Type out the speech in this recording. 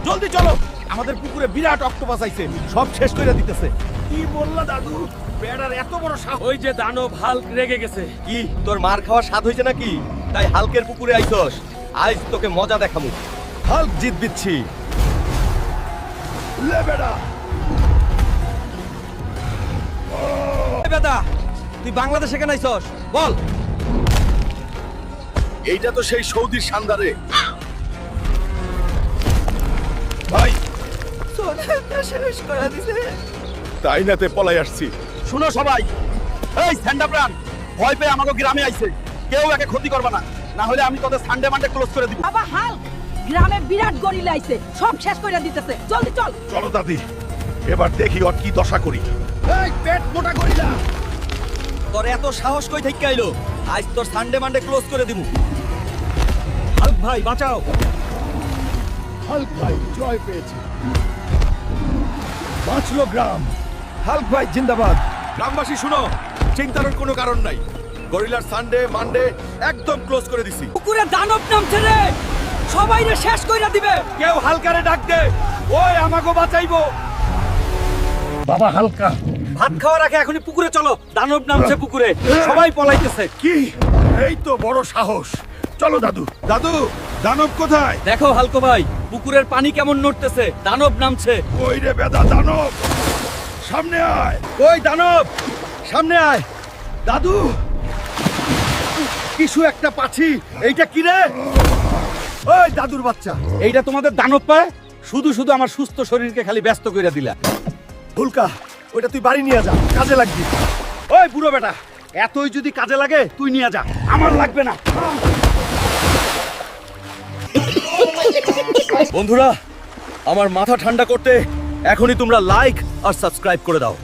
জলদি চলো, আমাদের পুকুরে বিরাট অক্টোপাস আইছে, সব শেষ করে দিতেছে। কি বললা দাদু? বেড়ার এত বড় সাহস! ওই যে দানব হাল্ক রেগে গেছে। কি তোর মার খাওয়ার স্বাদ হইছে নাকি? তাই হালকের পুকুরে আইছস? আজ তোকে মজা দেখামু। হাল্ক জিত দিচ্ছি। লে বেড়া! বেদা, তুই বাংলাদেশে কেন আইছস? বল। এইটা তো সেই সৌদির শানদারে। ভাই, শেষ করে দিছে। তাই নাতে পলাই আসছি। শুনো সবাই, এই স্ট্যান্ড আপ রান, ভয় পেয়ে আমাকে গ্রামে আইছে, কেউ একে ক্ষতি করবে না, না হলে আমি তোদের সানডে মানডে ক্লোজ করে দিব। বাবা হাল্ক গ্রামে বিরাট গরিলা আইছে, সব শেষ কইরা দিতেছে। জলদি চল। চলো দাদি, এবার দেখি ওর কি দশা করি। এই পেট মোটা করিলা! তোর এত সাহস কই থেকে আইলো? আজ তোর সানডে মানডে ক্লোজ করে দিমু। হাল্ক ভাই বাঁচাও! হাল্ক ভাই জয় পেয়েছে, বাঁচলো গ্রাম। হাল্ক ভাই জিন্দাবাদ। গ্রামবাসী শুনো, চিন্তার কোনো কারণ নাই। গরিলার সানডে মানডে একদম ক্লোজ করে দিছি। পুকুরে দানব নামছে রে, সবাইরে শেষ কইরা দিবে। কেউ হালকারে ডাক দে, ওই আমাকে বাঁচাইবো। বাবা হালকা, ভাত খাওয়ার আগে এখনই পুকুরে চলো, দানব নামছে পুকুরে, সবাই পলাইতেছে। কি এই তো বড় সাহস! চলো দাদু। দাদু, দানব কোথায়? দেখো হালকো ভাই, পুকুরের পানি কেমন নড়তেছে, দানব নামছে। ওই রে বেদা, দানব সামনে আয়। ওই দানব সামনে আয়। দাদু, কিছু একটা পাচ্ছি। এইটা কি রে? ওই দাদুর বাচ্চা। এইটা তোমাদের দানব পায়? শুধু শুধু আমার সুস্থ শরীরকে খালি ব্যস্ত করে দিলা। হুলকা, ওইটা তুই বাড়ি নিয়ে যা, কাজে লাগবি। ওই বুড়ো বেটা, এতই যদি কাজে লাগে তুই নিয়ে যা, আমার লাগবে না। বন্ধুরা, আমার মাথা ঠান্ডা করতে এখনই তোমরা লাইক আর সাবস্ক্রাইব করে দাও।